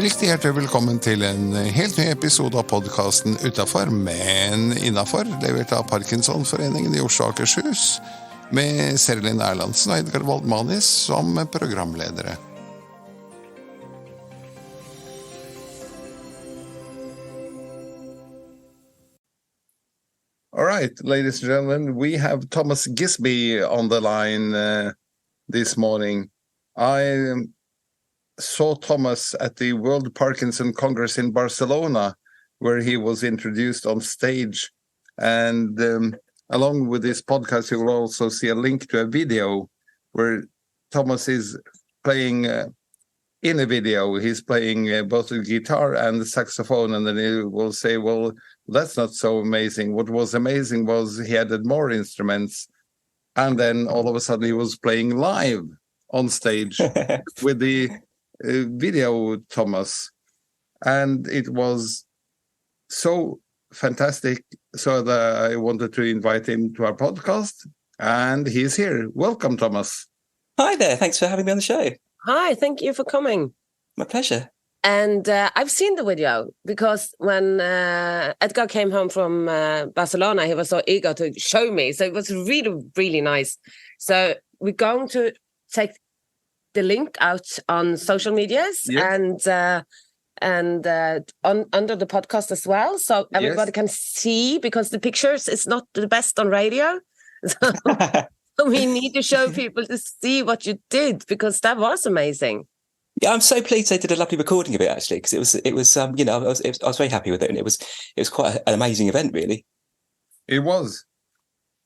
Riktig hjertelig velkommen til en helt ny episode av podcasten Uttafor, men innafor, levert av Parkinsonforeningen i Oslo Akershus, med Serlin Erlandsen og Edgar Waldmanis som programledere. All right, ladies and gentlemen, we have Tomas Gisby on the line this morning. I saw Tomas at the World Parkinson Congress in Barcelona, where he was introduced on stage. And along with this podcast, you will also see a link to a video where Tomas is playing in a video. He's playing both the guitar and the saxophone, and then he will say, well, that's not so amazing. What was amazing was he added more instruments, and then all of a sudden he was playing live on stage with the video, Tomas, and it was so fantastic, so that I wanted to invite him to our podcast, and he's here. Welcome, Tomas. Hi there, thanks for having me on the show. Hi, thank you for coming. My pleasure. And I've seen the video because when Edgar came home from Barcelona, he was so eager to show me, so it was really, really nice. So we're going to take the link out on social medias, yeah, and under the podcast as well, so everybody can see, because the pictures is not the best on radio. So we need to show people to see what you did, because that was amazing. Yeah, I'm so pleased they did a lovely recording of it, actually, because it was you know, I was very happy with it, and it was quite an amazing event, really. It was.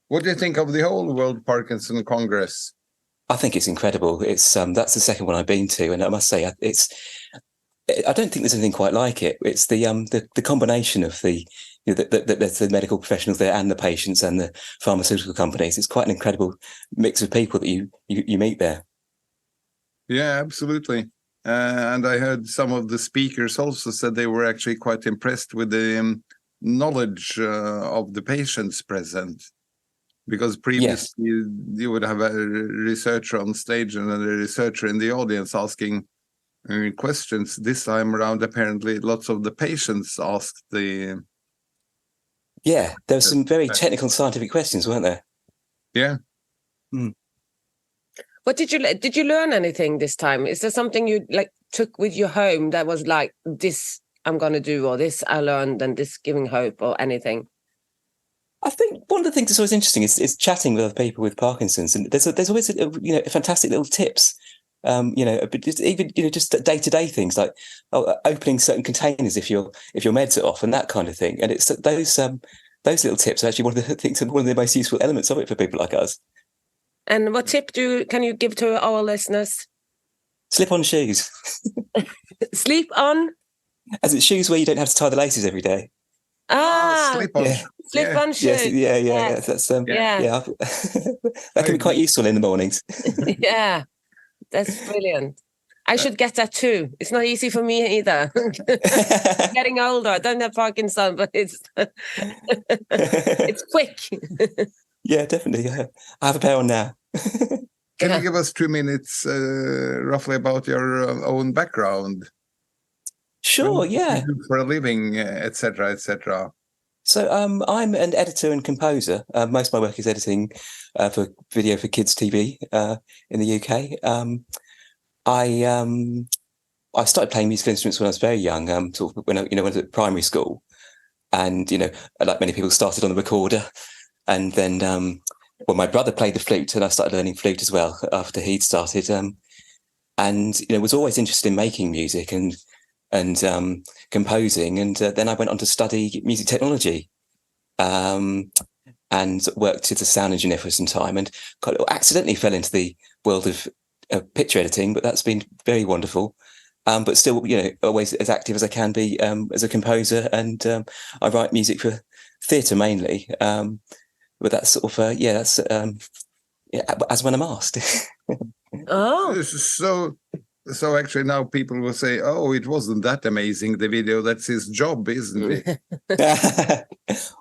What do you think of the whole World Parkinson Congress? I think it's incredible. It's that's the second one I've been to, and I must say, I don't think there's anything quite like it. It's the combination of the medical professionals there and the patients and the pharmaceutical companies. It's quite an incredible mix of people that you meet there. Yeah, absolutely. And I heard some of the speakers also said they were actually quite impressed with the knowledge of the patients present. Because previously you would have a researcher on stage and a researcher in the audience asking questions. This time around, apparently, lots of the patients asked the... Yeah, there were some very technical scientific questions, weren't there? Yeah. Mm. What did you learn anything this time? Is there something you took with you home that was like, this I'm going to do, or this I learned, and this giving hope, or anything? I think one of the things that's always interesting is chatting with other people with Parkinson's, and there's always fantastic little tips, just day-to-day things like opening certain containers if your meds are off and that kind of thing. And it's those little tips are actually one of the most useful elements of it for people like us. And what tip can you give to our listeners? Slip on shoes. Sleep on? As it's shoes where you don't have to tie the laces every day. Slip on. Yeah. Slip on shoes. Yes. That's that can be quite useful in the mornings. Yeah, that's brilliant. I should get that too. It's not easy for me either. Getting older. I don't have Parkinson, but it's quick. Yeah, definitely. I have a pair on now. Can you give us 2 minutes roughly about your own background? Sure, yeah. For a living, etc., etc. So I'm an editor and composer. Most of my work is editing for video for kids TV in the UK. I started playing musical instruments when I was very young, sort of when I was at primary school, and like many people, started on the recorder, and then my brother played the flute, and I started learning flute as well after he'd started, and was always interested in making music and composing, and then I went on to study music technology, and worked as a sound engineer for some time, and kind of accidentally fell into the world of picture editing, but that's been very wonderful. But still, always as active as I can be as a composer, and I write music for theatre mainly. But that's sort of that's as when I'm asked. Oh, so actually now people will say, "Oh, it wasn't that amazing, the video. That's his job, isn't it?"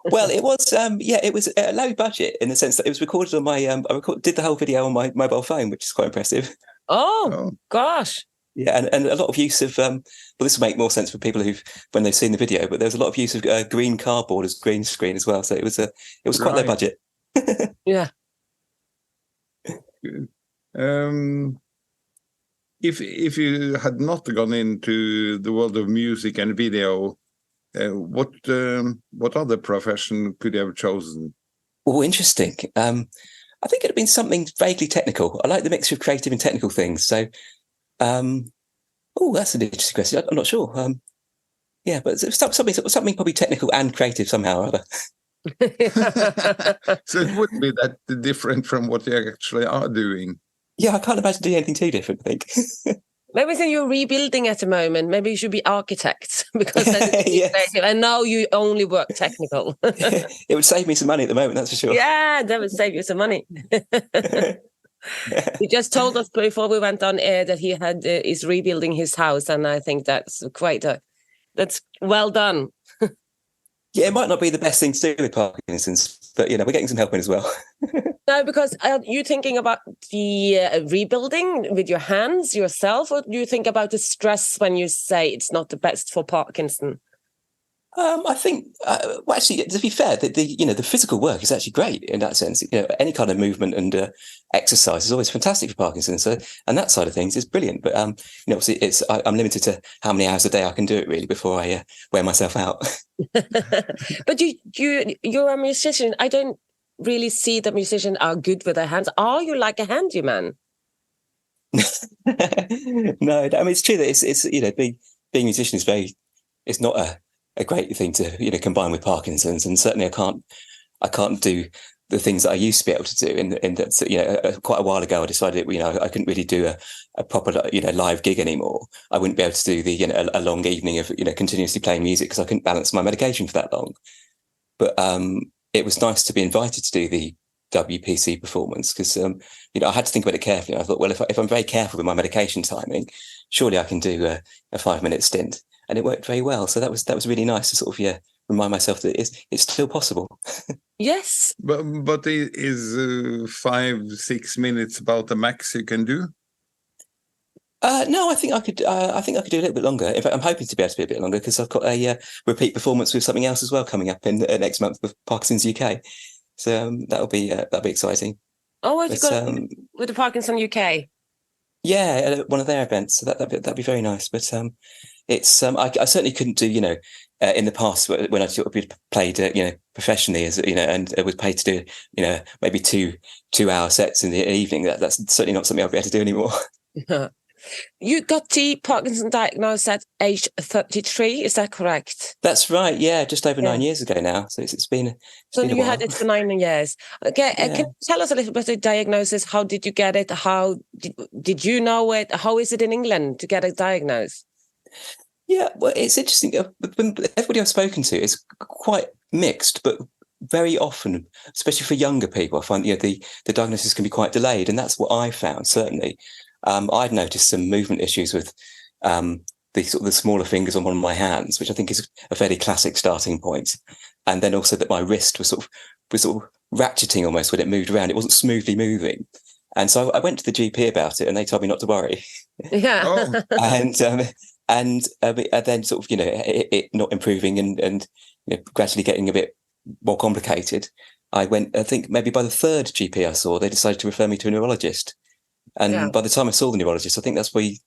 Well, it was. It was a low budget in the sense that it was recorded on my. Did the whole video on my mobile phone, which is quite impressive. Oh gosh! Yeah, and a lot of use of well, this will make more sense for people when they've seen the video. But there was a lot of use of green cardboard as green screen as well. So it was quite low budget. Yeah. If you had not gone into the world of music and video, what other profession could you have chosen? Oh, interesting. I think it'd have been something vaguely technical. I like the mixture of creative and technical things. So, that's an interesting question. I'm not sure. Yeah, but something probably technical and creative somehow or other. So it wouldn't be that different from what you actually are doing. Yeah, I can't imagine doing anything too different, I think. Maybe since you're rebuilding at the moment, maybe you should be architects because yes. I know you only work technical. It would save me some money at the moment, that's for sure. Yeah, that would save you some money. He just told us before we went on air that he is rebuilding his house, and I think that's that's well done. Yeah, it might not be the best thing to do with Parkinson's, but we're getting some help in as well. No, because are you thinking about the rebuilding with your hands yourself, or do you think about the stress when you say it's not the best for Parkinson? I think, well, actually, to be fair, the physical work is actually great in that sense. Any kind of movement and exercise is always fantastic for Parkinson's. So, and that side of things is brilliant. But obviously, I'm limited to how many hours a day I can do it really before I wear myself out. But you're a musician. I don't really see that musicians are good with their hands. Are you like a handyman? No, I mean it's true that it's being a musician it's not a great thing to combine with Parkinson's, and certainly I can't do the things that I used to be able to do. In that quite a while ago, I decided I couldn't really do a proper live gig anymore. I wouldn't be able to do a long evening of continuously playing music because I couldn't balance my medication for that long. But it was nice to be invited to do the WPC performance because I had to think about it carefully. I thought, well, if I'm very careful with my medication timing, surely I can do a 5-minute stint. And it worked very well. So that was really nice to sort of remind myself that it's still possible. Yes. But is 5-6 minutes about the max you can do? No, I think I could do a little bit longer. In fact, I'm hoping to be able to be a bit longer because I've got a repeat performance with something else as well coming up in next month with Parkinson's UK. So that'll be exciting. Oh, what have you got with the Parkinson UK? Yeah, one of their events. So that'd be very nice. But it's I certainly couldn't do in the past when I sort of played professionally as and was paid to do maybe 2-hour sets in the evening. That's certainly not something I'll be able to do anymore. You got the Parkinson diagnosed at age 33, is that correct? That's right. Yeah, just over 9 years ago now. So it's been. So been a you while. had it for 9 years. Okay, yeah. Can you tell us a little bit about the diagnosis? How did you get it? How did you know it? How is it in England to get it diagnosed? Yeah, well, it's interesting. Everybody I've spoken to is quite mixed, but very often, especially for younger people, I find the diagnosis can be quite delayed, and that's what I found certainly. I'd noticed some movement issues with the smaller fingers on one of my hands, which I think is a fairly classic starting point, and then also that my wrist was sort of ratcheting almost when it moved around. It wasn't smoothly moving, and so I went to the GP about it, and they told me not to worry. Yeah, and then sort of it not improving and gradually getting a bit more complicated. I went, I think maybe by the third GP I saw, they decided to refer me to a neurologist. And by the time I saw the neurologist, I think that's probably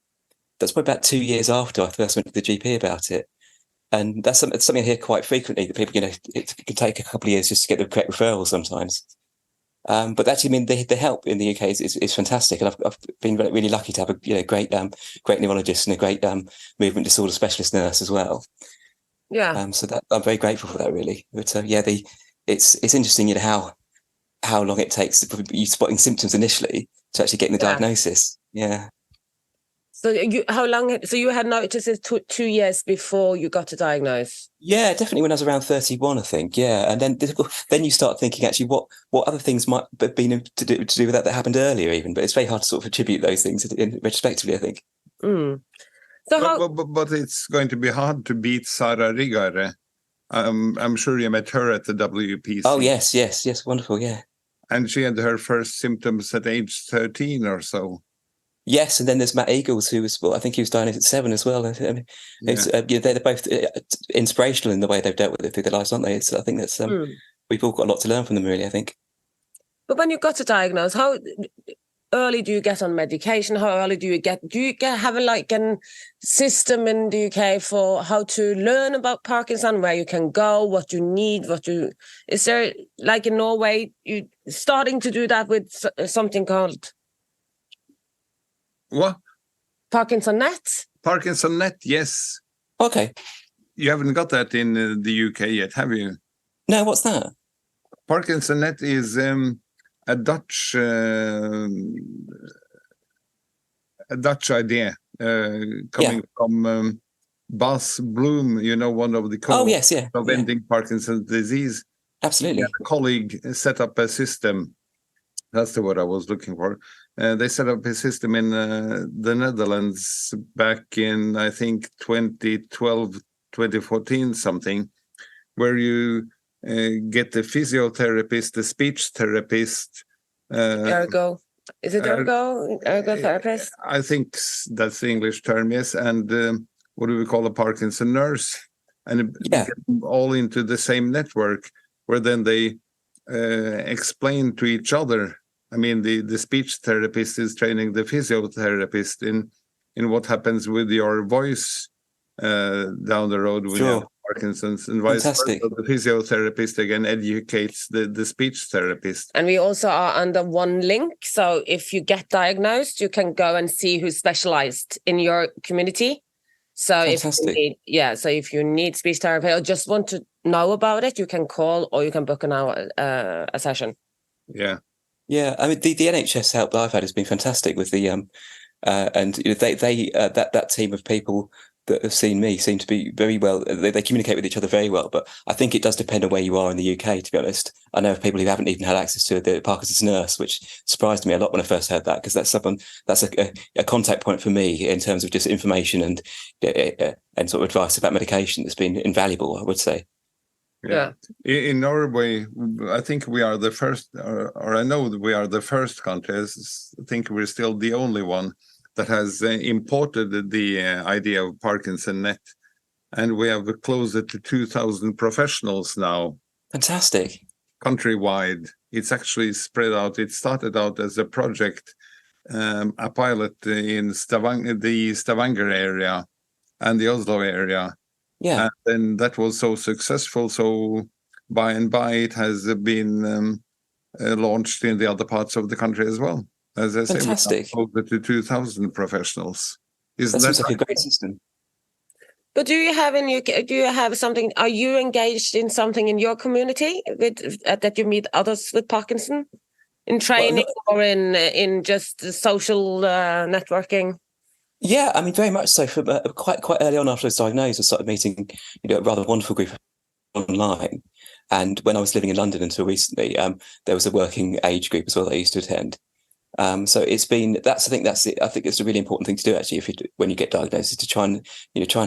about 2 years after I first went to the GP about it. And that's something I hear quite frequently, that people, it can take a couple of years just to get the correct referral sometimes. But actually, I mean, the help in the UK is fantastic. And I've been really lucky to have a great neurologist and a great movement disorder specialist nurse as well. Yeah. So that I'm very grateful for that, really. But it's interesting, how long it takes for you spotting symptoms initially to actually getting the diagnosis. Yeah. So you had noticed 2 years before you got to diagnose? Yeah, definitely when I was around 31, I think. Yeah, and then you start thinking actually what other things might have been to do with that happened earlier even. But it's very hard to sort of attribute those things retrospectively, I think. Mm. So but it's going to be hard to beat Sara Rigare. I'm sure you met her at the WPC. Oh yes, wonderful, yeah. And she had her first symptoms at age 13 or so. Yes, and then there's Matt Eagles, who was, well, I think he was diagnosed at 7 as well. I mean, they're both inspirational in the way they've dealt with it through their lives, aren't they? I think that's we've all got a lot to learn from them, really, I think. But when you got to diagnose, how early do you get on medication? How early do you have a system in the UK for how to learn about Parkinson, where you can go, what you need, is there, like in Norway, you starting to do that with something called what? Parkinson Net? Parkinson Net, yes. Okay. You haven't got that in the UK yet, have you? No, what's that? Parkinson Net is a Dutch idea coming from Bas Bloom, one of the causes of ending Parkinson's disease. Absolutely. A colleague set up a system. That's the word I was looking for. They set up a system in the Netherlands back in, I think, 2012, 2014, something, where you get the physiotherapist, the speech therapist. Ergo. Is it ergo therapist? I think that's the English term, yes. And what do we call a Parkinson nurse? And get them all into the same network, where then they explain to each other. I mean, the speech therapist is training the physiotherapist in what happens with your voice down the road when you have Parkinson's, and vice versa. The physiotherapist again educates the speech therapist. And we also are under one link. So if you get diagnosed, you can go and see who's specialized in your community. So if you need speech therapy or just want to know about it, you can call or you can book an hour a session. Yeah. Yeah, I mean the NHS help that I've had has been fantastic with the and that team of people that have seen me seem to be very well. They communicate with each other very well, but I think it does depend on where you are in the UK. To be honest, I know of people who haven't even had access to the Parkinson's nurse, which surprised me a lot when I first heard that, because that's a contact point for me in terms of just information and sort of advice about medication that's been invaluable, I would say. Yeah. In Norway, I think we are the first, or I know that we are the first country. I think we're still the only one that has imported the idea of Parkinson Net. And we have closer to 2,000 professionals now. Fantastic. Countrywide. It's actually spread out. It started out as a project, a pilot in the Stavanger area and the Oslo area. Yeah. And then that was so successful. So by and by, it has been launched in the other parts of the country as well. As I fantastic. say, over to 2,000 professionals. That seems like a great system. But do you have something? Are you engaged in something in your community that you meet others with Parkinson in training or in just social networking? Yeah, I mean, very much so. From quite early on after I was diagnosed, I started meeting a rather wonderful group online. And when I was living in London until recently, there was a working age group as well that I used to attend. So it's been I think it's a really important thing to do actually when you get diagnosed, is to try and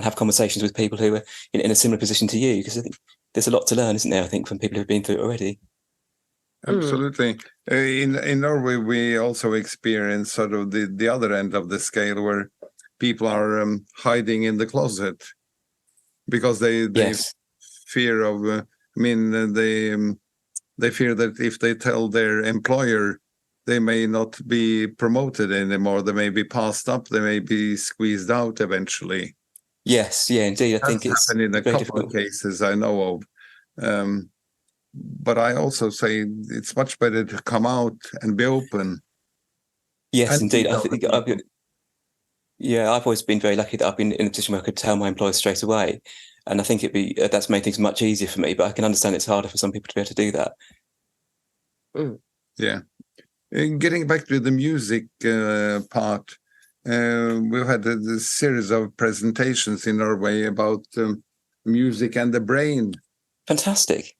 have conversations with people who are in a similar position to you, because I think there's a lot to learn, isn't there? I think from people who've been through it already. Absolutely. In Norway, we also experience sort of the other end of the scale, where people are hiding in the closet because they fear of. They fear that if they tell their employer, they may not be promoted anymore. They may be passed up. They may be squeezed out eventually. Yes, yeah, indeed. I think it's happened in a couple of cases I know of. But I also say it's much better to come out and be open. Yes, indeed. I think I've always been very lucky that I've been in a position where I could tell my employers straight away, and I think that's made things much easier for me. But I can understand it's harder for some people to be able to do that. Yeah. Getting back to the music part, we've had a series of presentations in Norway about music and the brain. Fantastic.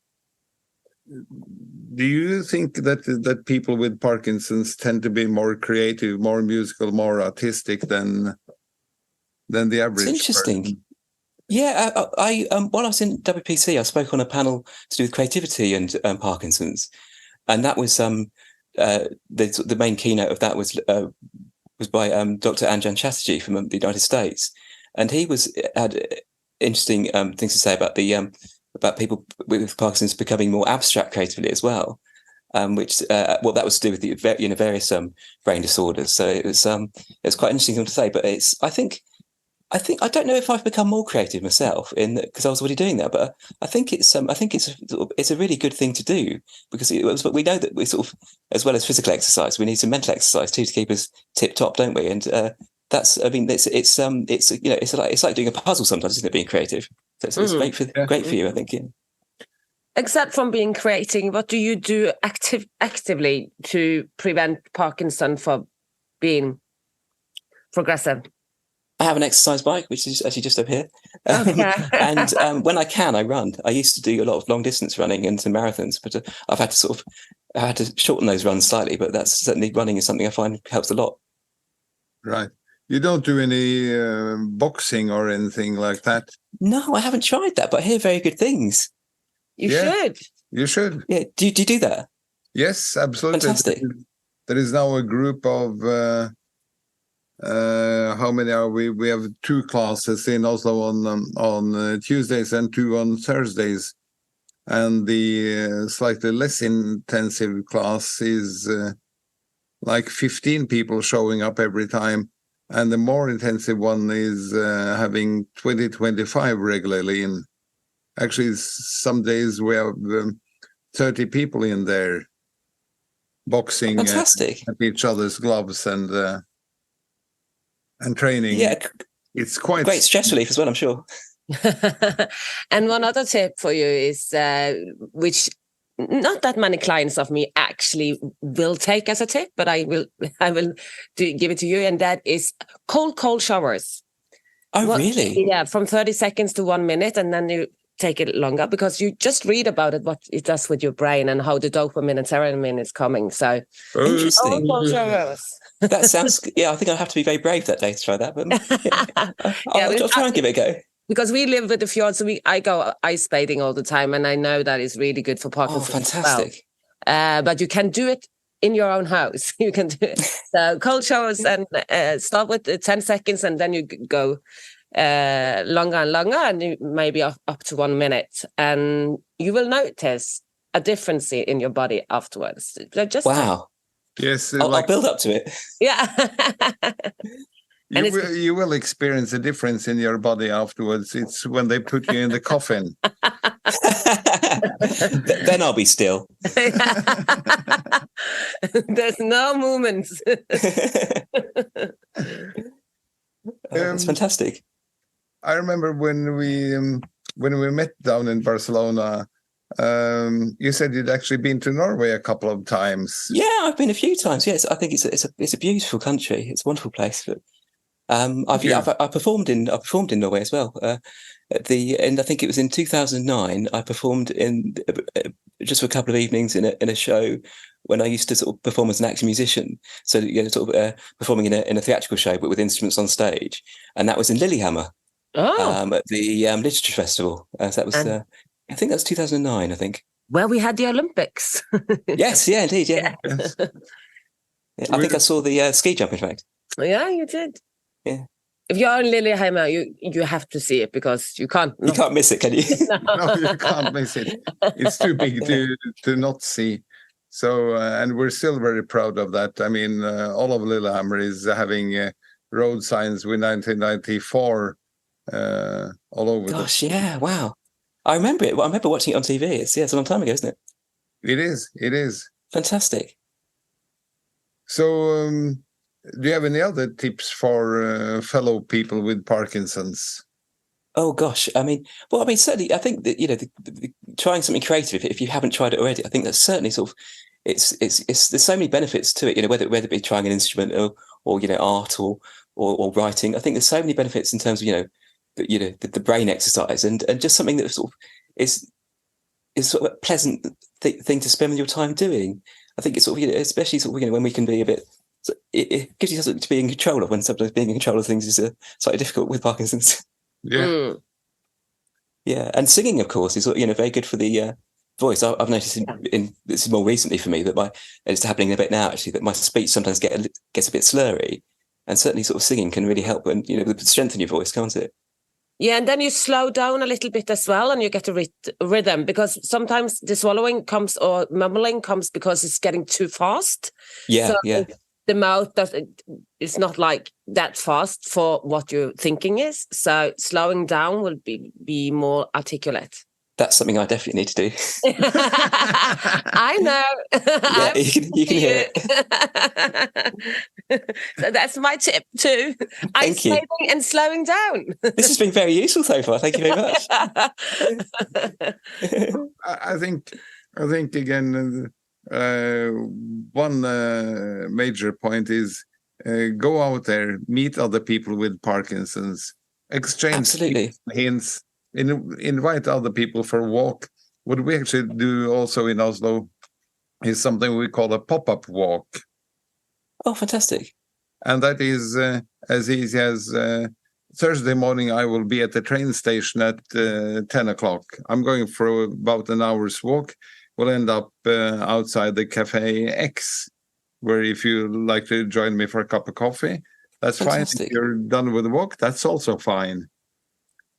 Do you think that people with Parkinson's tend to be more creative, more musical, more artistic than the average? It's interesting. Person? Yeah, I while I was in WPC, I spoke on a panel to do with creativity and Parkinson's, and that was the main keynote of that was was by Dr. Anjan Chatterjee from the United States, and he had interesting things to say about about people with Parkinson's becoming more abstract creatively as well, which that was to do with the various brain disorders. So it's quite interesting thing to say. But I don't know if I've become more creative myself because I was already doing that, but I think it's a really good thing to do, because we know that we sort of, as well as physical exercise, we need some mental exercise too to keep us tip top, don't we? And it's like doing a puzzle sometimes, isn't it? Being creative, so it's great for you, I think. Yeah. Except from being creating, what do you do actively to prevent Parkinson from being progressive? I have an exercise bike, which is actually just up here. Okay. And when I can, I run. I used to do a lot of long distance running and some marathons, but I had to shorten those runs slightly. But that's certainly, running is something I find helps a lot. Right. You don't do any boxing or anything like that? No, I haven't tried that, but I hear very good things. You should. You should. Yeah. Do you do that? Yes, absolutely. Fantastic. There is now a group of how many are we? We have 2 classes in Oslo on Tuesdays and 2 on Thursdays, and the slightly less intensive class is like 15 people showing up every time, and the more intensive one is having 20-25 regularly. And actually, some days we have 30 people in there boxing at each other's gloves and training. Yeah, it's quite great stress relief as well, I'm sure. And one other tip for you is, which not that many clients of me actually will take as a tip, but I will give it to you, and that is cold showers. Oh, really? Yeah, from 30 seconds to 1 minute, and then you take it longer, because you just read about it, what it does with your brain and how the dopamine and serotonin is coming. So interesting. Cold showers. That sounds, I think I'll have to be very brave that day to try that, but I'll try and give it a go. Because we live with the fjord, so I go ice bathing all the time, and I know that is really good for Parkinson's. Oh, fantastic. But you can do it in your own house. You can do it. So cold showers, and start with 10 seconds, and then you go longer and longer, and you maybe up to 1 minute. And you will notice a difference in your body afterwards. Wow. Yes, I'll build up to it. Yeah. You will experience a difference in your body afterwards. It's when they put you in the coffin. Then I'll be still. There's no movement. It's fantastic. I remember when we met down in Barcelona. You said you'd actually been to Norway a couple of times. Yeah, I've been a few times. Yes, I think it's a beautiful country. It's a wonderful place. But I performed in Norway as well. And I think it was in 2009. I performed in just for a couple of evenings in a show when I used to sort of perform as an acting musician. So performing in a theatrical show, but with instruments on stage, and that was in Lillehammer. At the Literature Festival. So that was. I think that's 2009, I think. Well, we had the Olympics. Yes, yeah, indeed, yeah. Yes. Yeah, I think I saw the ski jump, in fact. Yeah, you did. Yeah. If you're in Lillehammer, you have to see it, because you can't. You can't miss it, can you? No, you can't miss it. It's too big to not see. So, and we're still very proud of that. I mean, all of Lillehammer is having road signs with 1994 all over. Gosh, yeah, wow. I remember it. I remember watching it on TV. It's a long time ago, isn't it? It is. Fantastic. So, do you have any other tips for fellow people with Parkinson's? Oh gosh, certainly. I think that trying something creative, if you haven't tried it already, I think that's certainly sort of it's there's so many benefits to it. Whether it be trying an instrument or art or writing. I think there's so many benefits in terms of the brain exercise and just something that sort of is sort of a pleasant thing to spend your time doing. I think it's sort of especially sort of when we can be a bit. It gives you something to be in control of, when sometimes being in control of things is slightly difficult with Parkinson's. Yeah. Yeah, and singing, of course, is very good for the voice. I've noticed this is more recently for me that it's happening a bit now actually, that my speech sometimes gets a bit slurry, And certainly sort of singing can really help and, strengthen your voice, can't it? Yeah, and then you slow down a little bit as well, and you get a rhythm, because sometimes the swallowing comes or mumbling comes because it's getting too fast. Yeah, so the mouth it's not like that fast for what you're thinking is. So slowing down will be more articulate. That's something I definitely need to do. I know. Yeah, you can hear it. So that's my tip too. Isolating and slowing down. This has been very useful so far. Thank you very much. I think again, one major point is go out there, meet other people with Parkinson's, exchange hints, invite other people for a walk. What we actually do also in Oslo is something we call a pop-up walk. Oh, fantastic. And that is as easy as Thursday morning I will be at the train station at 10 o'clock. I'm going for about an hour's walk. We'll end up outside the Cafe X, where if you like to join me for a cup of coffee, that's fantastic. Fine. If you're done with the walk, that's also fine.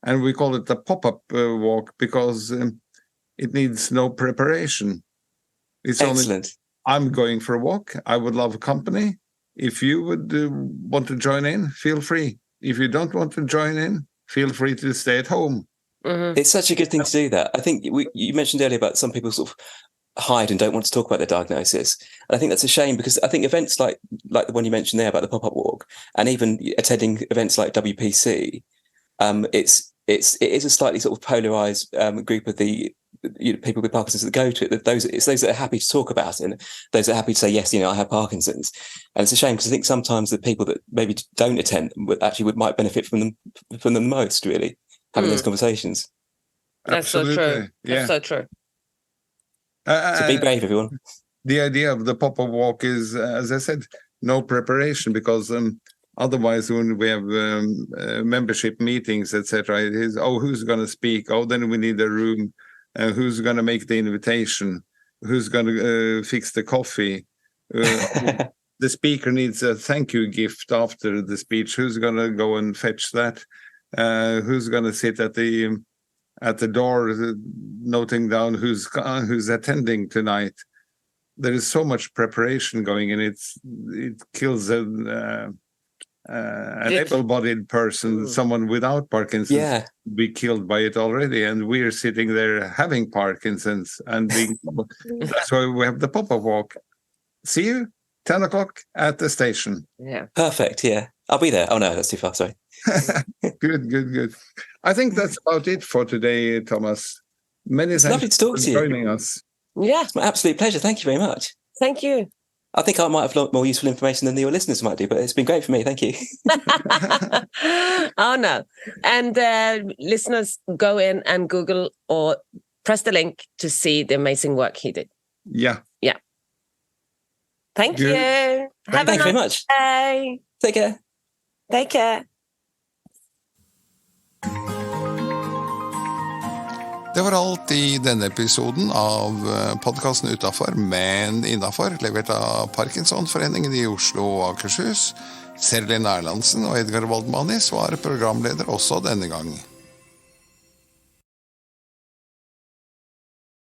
And we call it a pop-up walk because it needs no preparation. It's excellent. I'm going for a walk. I would love company. If you would want to join in, feel free. If you don't want to join in, feel free to stay at home. Mm-hmm. It's such a good thing to do that. I think you mentioned earlier about some people sort of hide and don't want to talk about their diagnosis. And I think that's a shame, because I think events like the one you mentioned there about the pop-up walk, and even attending events like WPC, it is a slightly sort of polarized group of the people with Parkinson's that go to it. It's those that are happy to talk about it, and those that are happy to say, yes, I have Parkinson's. And it's a shame, because I think sometimes the people that maybe don't attend might benefit from them most, really, having those conversations. That's Absolutely. So true. Yeah. That's so true. So be brave, everyone. The idea of the pop-up walk is, as I said, no preparation, because otherwise, when we have membership meetings, etc., it is, who's going to speak? Then we need a room. Who's going to make the invitation? Who's going to fix the coffee? The speaker needs a thank you gift after the speech. Who's going to go and fetch that? Who's going to sit at the door, noting down who's attending tonight? There is so much preparation going in. It kills an able-bodied person, someone without Parkinson's, be killed by it already, and we're sitting there having Parkinson's, and that's why we have the pop-up walk. See you 10 o'clock at the station. Yeah, perfect. Yeah, I'll be there. Oh no, that's too far. Sorry. Good. I think that's about it for today, Thomas. Many thanks lovely to talk for to you. Joining us. Yeah, it's my absolute pleasure. Thank you very much. Thank you. I think I might have a lot more useful information than your listeners might do, but it's been great for me. Thank you. Oh, no. And listeners, go in and Google or press the link to see the amazing work he did. Yeah. Thank you. Thank you very much. Day. Take care. Take care. Det var alt i denne episoden av podcasten Uttafor, men innafor, levert av Parkinsonforeningen i Oslo og Akershus. Serlin Erlandsen og Edgar Waldmanis var programleder også denne gangen.